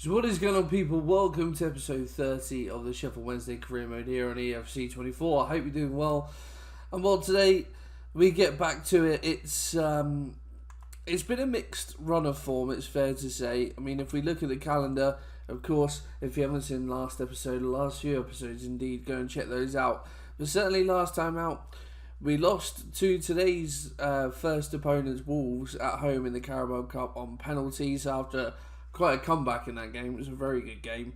So what is going on, people? Welcome to episode 30 of the Sheffield Wednesday career mode here on EFC 24. I hope you're doing well. And well, today we get back to it. It's been a mixed run of form, it's fair to say. I mean, if we look at the calendar, of course, if you haven't seen last episode, the last few episodes, indeed, go and check those out. But certainly last time out, we lost to today's first opponents, Wolves, at home in the Carabao Cup on penalties after quite a comeback in that game. It was a very good game.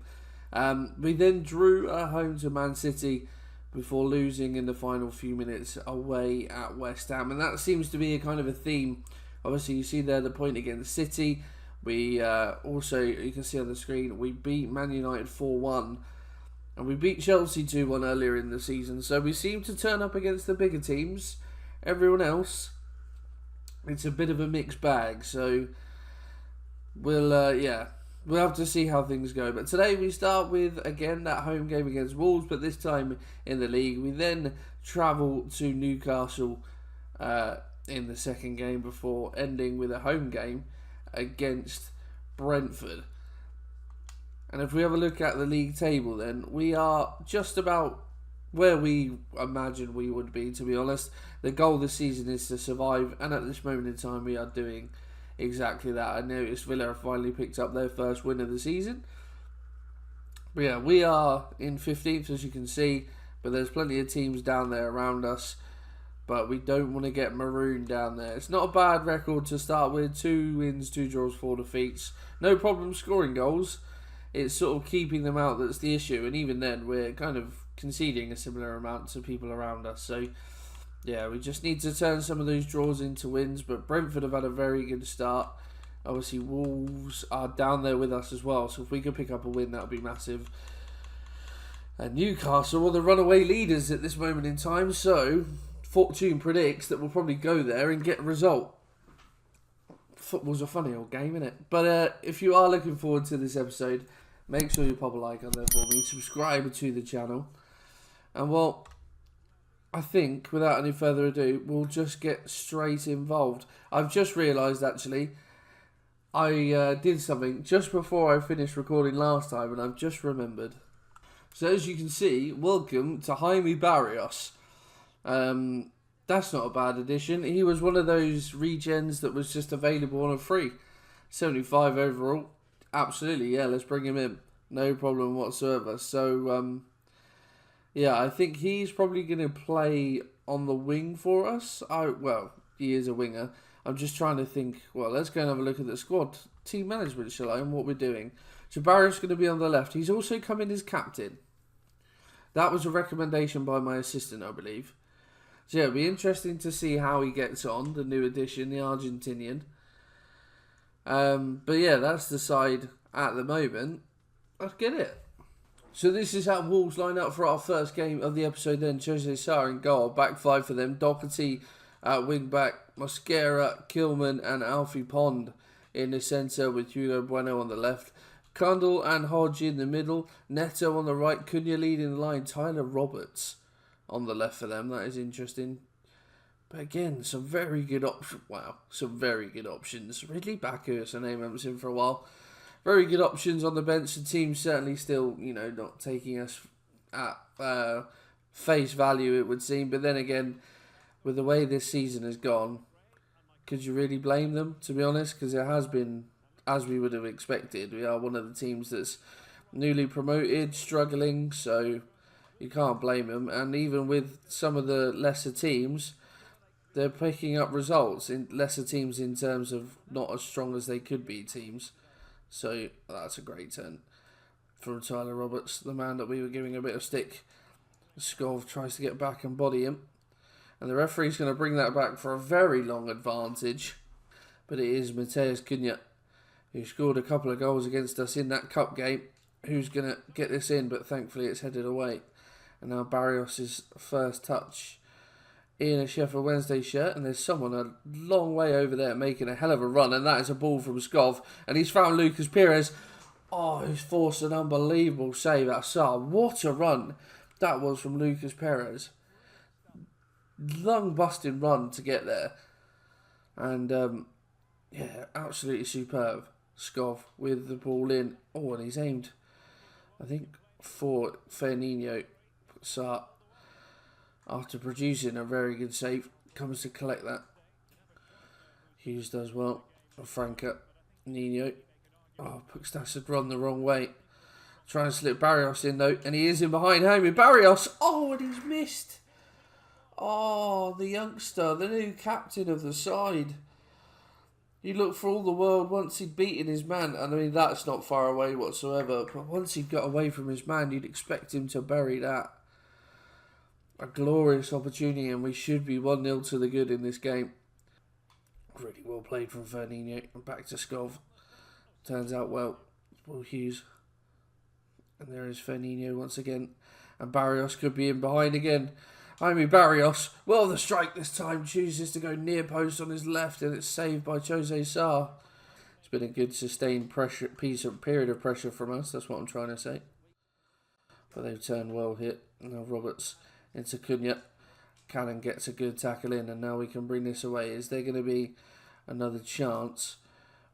We then drew at home to Man City before losing in the final few minutes away at West Ham. And that seems to be a kind of a theme. Obviously, you see there the point against City. We also, you can see on the screen, we beat Man United 4-1. And we beat Chelsea 2-1 earlier in the season. So we seem to turn up against the bigger teams. Everyone else, it's a bit of a mixed bag. So we'll have to see how things go. But today we start with, again, that home game against Wolves, but this time in the league. We then travel to Newcastle in the second game before ending with a home game against Brentford. And if we have a look at the league table, then we are just about where we imagine we would be, to be honest. The goal this season is to survive, and at this moment in time we are doing exactly that. I noticed Villa have finally picked up their first win of the season. But yeah, we are in 15th, as you can see, but there's plenty of teams down there around us. But we don't want to get marooned down there. It's not a bad record to start with. 2 wins, 2 draws, 4 defeats. No problem scoring goals. It's sort of keeping them out that's the issue. And even then, we're kind of conceding a similar amount to people around us. So yeah, we just need to turn some of those draws into wins. But Brentford have had a very good start. Obviously, Wolves are down there with us as well. So if we could pick up a win, that would be massive. And Newcastle are the runaway leaders at this moment in time. So fortune predicts that we'll probably go there and get a result. Football's a funny old game, isn't it? But if you are looking forward to this episode, make sure you pop a like on there for me. Subscribe to the channel. And well, I think, without any further ado, we'll just get straight involved. I've just realised, actually, I did something just before I finished recording last time, and I've just remembered. So as you can see, welcome to Jaime Barrios. That's not a bad addition. He was one of those regens that was just available on a free. 75 overall. Absolutely, yeah, let's bring him in. No problem whatsoever. So, yeah, I think he's probably going to play on the wing for us. Well, he is a winger. I'm just trying to think. Well, let's go and have a look at the squad. Team management, shall I, and what we're doing. So Barrios going to be on the left. He's also come in as captain. That was a recommendation by my assistant, I believe. So yeah, it'll be interesting to see how he gets on, the new addition, the Argentinian. But yeah, that's the side at the moment. Let's get it. So this is how Wolves line up for our first game of the episode then. Jose Sarr in goal, back 5 for them. Doherty at wing back, Mosquera, Kilman and Alfie Pond in the centre with Hugo Bueno on the left. Kundle and Hodge in the middle. Neto on the right. Cunha leading the line. Tyler Roberts on the left for them. That is interesting. But again, some very good options. Wow, some very good options. Ridley Backus, a name I haven't seen for a while. Very good options on the bench. The team certainly still, not taking us at face value, it would seem. But then again, with the way this season has gone, could you really blame them, to be honest? Because it has been as we would have expected. We are one of the teams that's newly promoted, struggling, so you can't blame them. And even with some of the lesser teams, they're picking up results in lesser teams in terms of not as strong as they could be teams. So that's a great turn from Tyler Roberts, the man that we were giving a bit of stick. Skov tries to get back and body him. And the referee's going to bring that back for a very long advantage. But it is Matheus Cunha, who scored a couple of goals against us in that cup game, who's going to get this in, but thankfully it's headed away. And now Barrios' first touch in a Sheffield Wednesday shirt, and there's someone a long way over there making a hell of a run, and that is a ball from Skov, and he's found Lucas Pires. Oh, he's forced an unbelievable save at Sarr. What a run that was from Lucas Pires. Lung busting run to get there, and yeah, absolutely superb. Scov with the ball in. Oh, and he's aimed, I think, for Fernino. So, after producing a very good save, comes to collect that. Hughes does well. Franca, Nino. Oh, Puxtas had run the wrong way. Trying to slip Barrios in though, and he is in behind Homie. Barrios, oh, and he's missed. Oh, the youngster, the new captain of the side. You look for all the world once he'd beaten his man, and I mean, that's not far away whatsoever, but once he'd got away from his man, you'd expect him to bury that. A glorious opportunity, and we should be 1-0 to the good in this game. Really well played from Fernino. And back to Scov. Turns out well. Will Hughes. And there is Fernino once again. And Barrios could be in behind again. Barrios, well, the strike this time, chooses to go near post on his left, and it's saved by Jose Sarr. It's been a good sustained period of pressure from us, that's what I'm trying to say. But they've turned well hit. Now Roberts into Cunha. Cannon gets a good tackle in, and now we can bring this away. Is there going to be another chance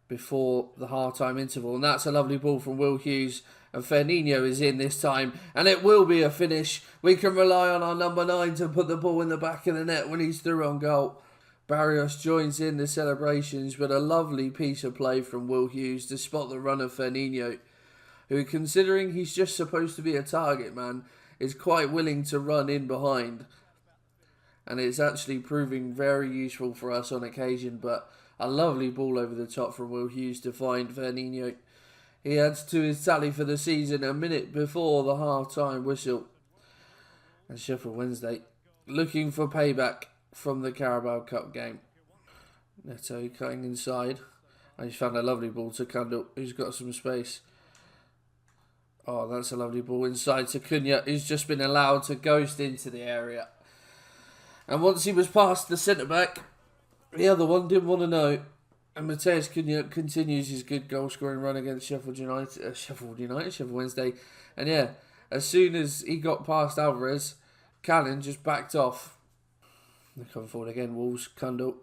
before the half-time interval? And that's a lovely ball from Will Hughes. And Fernino is in this time, and it will be a finish. We can rely on our number 9 to put the ball in the back of the net when he's through on goal. Barrios joins in the celebrations, but a lovely piece of play from Will Hughes to spot the run of Fernino, who, considering he's just supposed to be a target man, is quite willing to run in behind. And it's actually proving very useful for us on occasion, but a lovely ball over the top from Will Hughes to find Fernino. He adds to his tally for the season a minute before the half-time whistle. And Sheffield Wednesday looking for payback from the Carabao Cup game. Neto cutting inside. And he's found a lovely ball to Kundal, who's got some space. Oh, that's a lovely ball inside to Cunha, who's just been allowed to ghost into the area. And once he was past the centre-back, the other one didn't want to know. And Matheus Cunha continues his good goal-scoring run against Sheffield Wednesday. And yeah, as soon as he got past Alvarez, Cannon just backed off. They're coming forward again, Wolves, Kundal.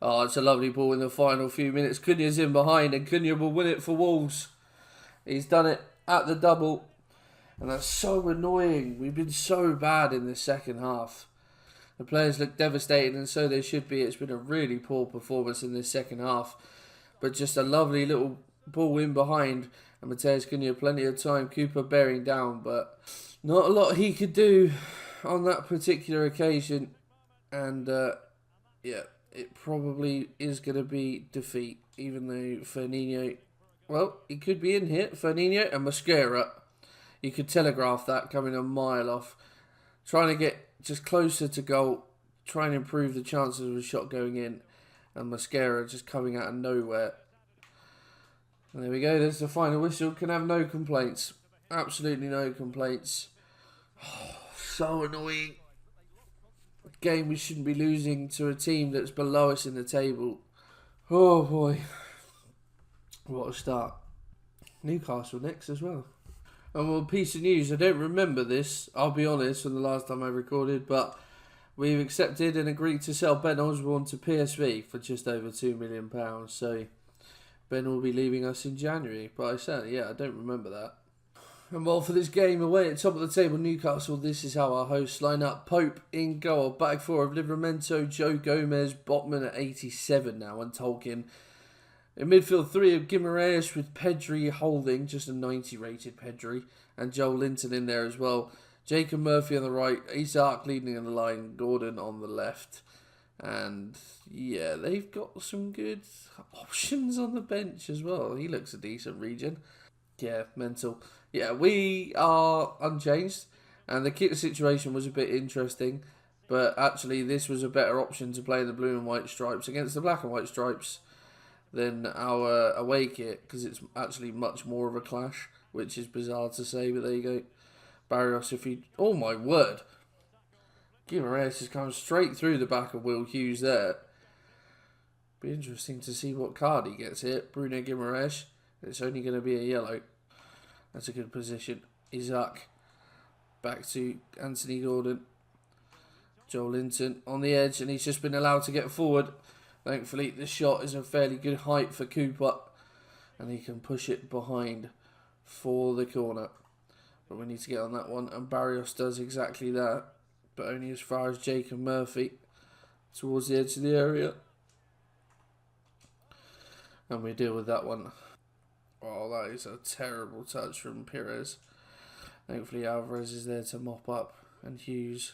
Oh, it's a lovely ball in the final few minutes. Cunha's in behind, and Cunha will win it for Wolves. He's done it at the double. And that's so annoying. We've been so bad in the second half. The players look devastated, and so they should be. It's been a really poor performance in this second half. But just a lovely little ball in behind. And Matheus Cunha, plenty of time. Cooper bearing down, but not a lot he could do on that particular occasion. And, yeah, it probably is going to be defeat. Even though Fernino, well, he could be in here. Fernino and Mosquera. You could telegraph that coming a mile off. Trying to get just closer to goal, trying to improve the chances of a shot going in, and Mosquera just coming out of nowhere. And there we go, there's the final whistle. Can have no complaints. Absolutely no complaints. Oh, so annoying. A game we shouldn't be losing to a team that's below us in the table. Oh boy. What a start. Newcastle next as well. And well, piece of news, I don't remember this, I'll be honest, from the last time I recorded, but we've accepted and agreed to sell Ben Osborne to PSV for just over £2 million. So Ben will be leaving us in January, but I don't remember that. And well, for this game away at top of the table, Newcastle, this is how our hosts line up. Pope in goal, back four of Livramento, Joe Gomez, Botman at 87 now, and Tolkien. In midfield, 3 of Guimaraes with Pedri holding, just a 90 rated Pedri, and Joel Linton in there as well. Jacob Murphy on the right, Isaac leading on the line, Gordon on the left. And yeah, they've got some good options on the bench as well. He looks a decent region. Yeah, mental. Yeah, we are unchanged, and the kit situation was a bit interesting, but actually this was a better option to play the blue and white stripes against the black and white stripes than our away kit, because it's actually much more of a clash, which is bizarre to say, but there you go. Barrios, if he... Oh my word! Guimaraes has come straight through the back of Will Hughes there. Be interesting to see what card he gets here. Bruno Guimaraes. It's only going to be a yellow. That's a good position. Isaac. Back to Anthony Gordon. Joel Linton on the edge, and he's just been allowed to get forward. Thankfully, the shot is a fairly good height for Cooper, and he can push it behind for the corner. But we need to get on that one, and Barrios does exactly that, but only as far as Jake and Murphy towards the edge of the area. And we deal with that one. Oh, that is a terrible touch from Pires. Thankfully Alvarez is there to mop up, and Hughes.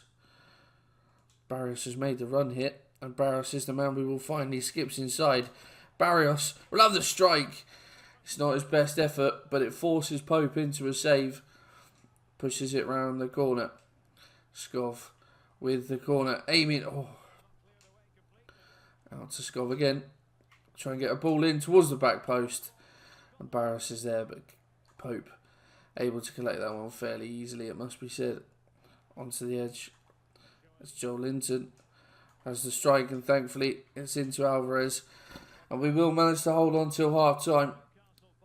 Barrios has made the run hit, and Barrios is the man we will find. He skips inside. Barrios will have the strike. It's not his best effort, but it forces Pope into a save. Pushes it round the corner. Skov with the corner, aiming. Oh, out to Skov again. Try and get a ball in towards the back post. And Barrios is there, but Pope able to collect that one fairly easily, it must be said. Onto the edge. It's Joe Linton has the strike, and thankfully it's into Alvarez. And we will manage to hold on till half time.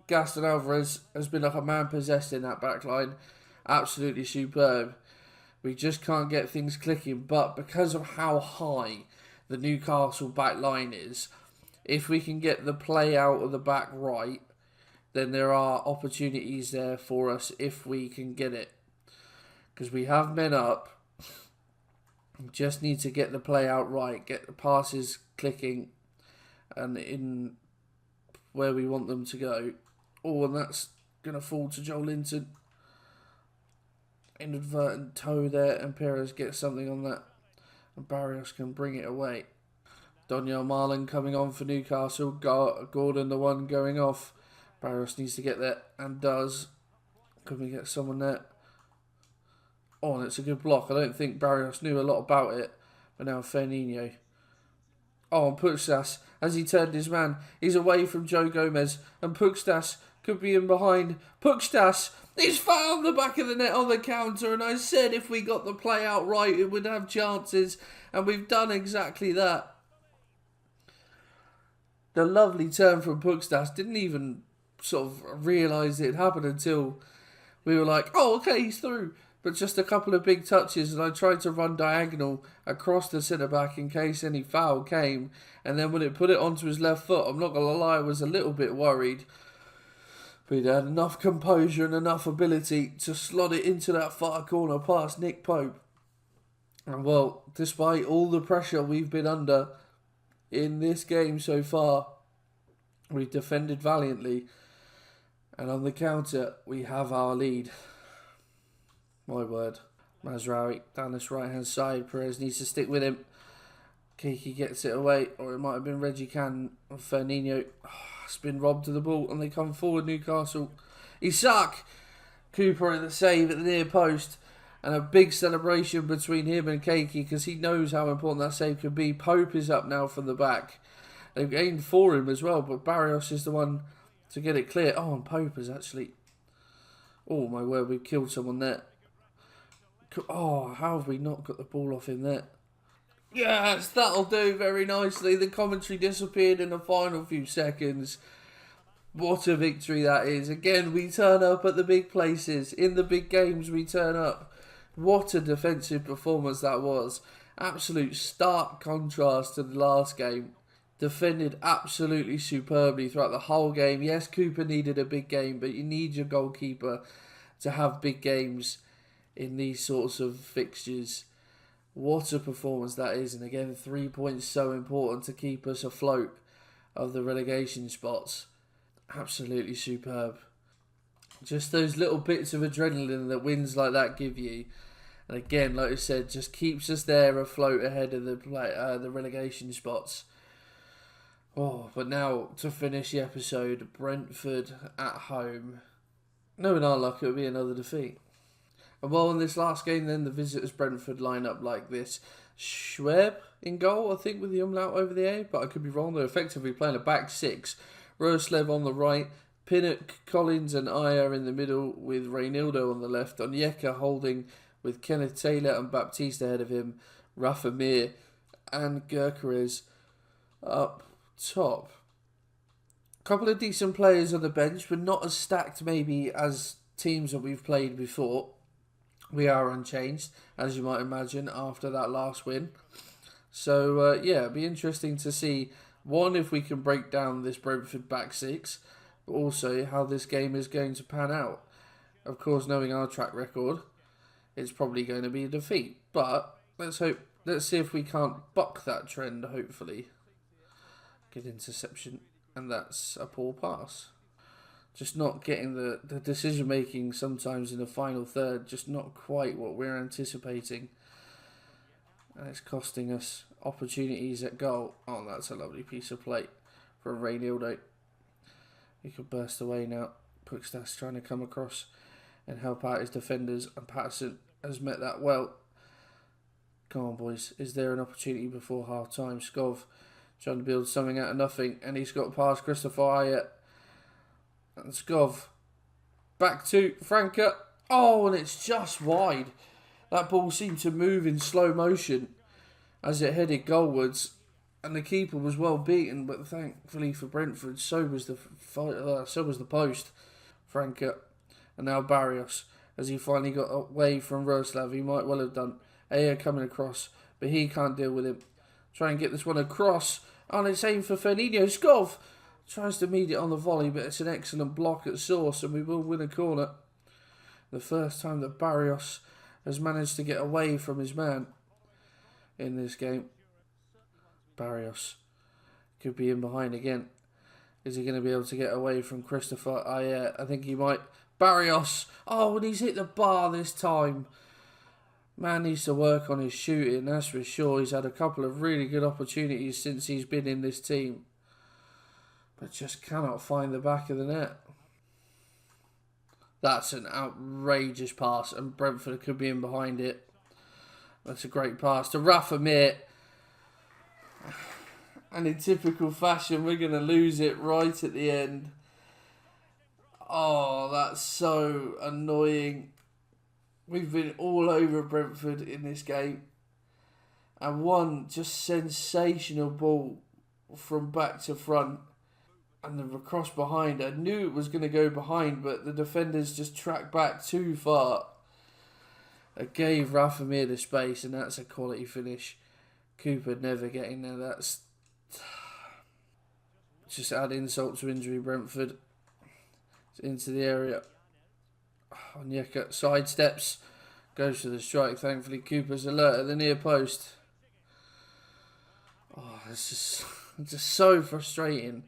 Gaston Alvarez has been like a man possessed in that back line. Absolutely superb. We just can't get things clicking, but because of how high the Newcastle back line is, if we can get the play out of the back right, then there are opportunities there for us if we can get it. Because we have men up. We just need to get the play out right, get the passes clicking and in where we want them to go. Oh, and that's going to fall to Joe Linton. Inadvertent toe there, and Perez gets something on that. And Barrios can bring it away. Daniel Marlin coming on for Newcastle. Gordon the one going off. Barrios needs to get there, and does. Can we get someone there? Oh, and it's a good block. I don't think Barrios knew a lot about it. But now Fernino. Oh, and Puigdas, as he turned his man, he's away from Joe Gomez. And Puigdas could be in behind. Puigdas, he's found the back of the net on the counter. And I said if we got the play out right, it would have chances. And we've done exactly that. The lovely turn from Puigdas. Didn't even sort of realise it happened until we were like, oh, okay, he's through. But just a couple of big touches, and I tried to run diagonal across the centre-back in case any foul came. And then when it put it onto his left foot, I'm not going to lie, I was a little bit worried. But he had enough composure and enough ability to slot it into that far corner past Nick Pope. And well, despite all the pressure we've been under in this game so far, we've defended valiantly. And on the counter, we have our lead. My word. Mazraoui down this right-hand side. Perez needs to stick with him. Kiki gets it away. Or it might have been Reggie Cannon or Fernino. Oh, it's been robbed of the ball. And they come forward, Newcastle. Isak. Cooper in the save at the near post. And a big celebration between him and Kiki, because he knows how important that save could be. Pope is up now from the back. They've aimed for him as well. But Barrios is the one to get it clear. Oh, and Pope is actually... Oh, my word. We've killed someone there. Oh, how have we not got the ball off him there? Yes, that'll do very nicely. The commentary disappeared in the final few seconds. What a victory that is. Again, we turn up at the big places. In the big games, we turn up. What a defensive performance that was. Absolute stark contrast to the last game. Defended absolutely superbly throughout the whole game. Yes, Cooper needed a big game, but you need your goalkeeper to have big games in these sorts of fixtures. What a performance that is. And again, 3 points so important to keep us afloat of the relegation spots. Absolutely superb. Just those little bits of adrenaline that wins like that give you. And again, like I said, just keeps us there afloat ahead of the relegation spots. Oh, but now to finish the episode, Brentford at home. Knowing our luck, it would be another defeat. And well, in this last game then, the visitors Brentford line up like this. Schweb in goal, I think, with the umlaut over the A, but I could be wrong. They're effectively playing a back six. Roslev on the right, Pinnock, Collins and Ayer in the middle with Reynildo on the left. Onyeka holding with Kenneth Taylor and Baptiste ahead of him. Rafa Mir and Gyökeres up top. Couple of decent players on the bench, but not as stacked maybe as teams that we've played before. We are unchanged, as you might imagine, after that last win. So, yeah, it'll be interesting to see, one, if we can break down this Brentford back six, but also how this game is going to pan out. Of course, knowing our track record, it's probably going to be a defeat. But let's see if we can't buck that trend, hopefully. Good interception, and that's a poor pass. Just not getting the decision making sometimes in the final third, just not quite what we're anticipating. And it's costing us opportunities at goal. Oh, that's a lovely piece of play from Reynildo. He could burst away now. Quickstaf's trying to come across and help out his defenders, and Patterson has met that well. Come on, boys. Is there an opportunity before half time? Skov trying to build something out of nothing, and he's got past Christopher Ayer. And Skov back to Franca. Oh, and it's just wide. That ball seemed to move in slow motion as it headed goalwards, and the keeper was well beaten. But thankfully for Brentford, so was the post. Franca, and now Barrios, as he finally got away from Roslav. He might well have done. Ayer coming across, but he can't deal with him. Try and get this one across. And it's aimed for Fernino. Skov tries to meet it on the volley, but it's an excellent block at source, and we will win a corner. The first time that Barrios has managed to get away from his man in this game. Barrios could be in behind again. Is he going to be able to get away from Christopher Ayer? I think he might. Barrios. Oh, and he's hit the bar this time. Man needs to work on his shooting, that's for sure. He's had a couple of really good opportunities since he's been in this team, but just cannot find the back of the net. That's an outrageous pass, and Brentford could be in behind it. That's a great pass to Rafa Mir. And in typical fashion, we're going to lose it right at the end. Oh, that's so annoying. We've been all over Brentford in this game. And one just sensational ball from back to front. And the cross behind. I knew it was going to go behind, but the defenders just tracked back too far. It gave Rafa Mir the space, and that's a quality finish. Cooper never getting there. That's just add insult to injury. Brentford into the area. Onyeka sidesteps, goes for the strike. Thankfully, Cooper's alert at the near post. Oh, it's just so frustrating.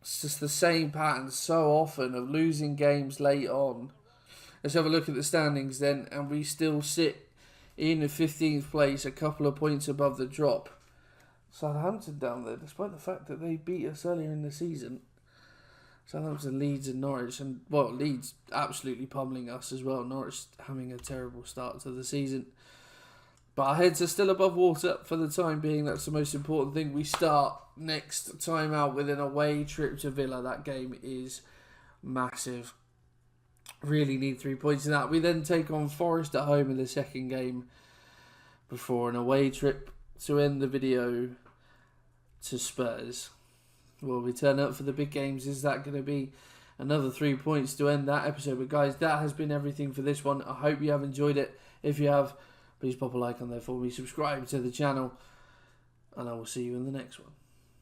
It's just the same pattern so often of losing games late on. Let's have a look at the standings then, and we still sit in the 15th place, a couple of points above the drop. Southampton down there, despite the fact that they beat us earlier in the season. Southampton, Leeds and Norwich, and well, Leeds absolutely pummeling us as well. Norwich having a terrible start to the season. But our heads are still above water for the time being. That's the most important thing. We start next time out with an away trip to Villa. That game is massive. Really need 3 points in that. We then take on Forest at home in the second game before an away trip to end the video to Spurs. Will we turn up for the big games? Is that going to be another 3 points to end that episode? But guys, that has been everything for this one. I hope you have enjoyed it. If you have, please pop a like on there for me. Subscribe to the channel. And I will see you in the next one.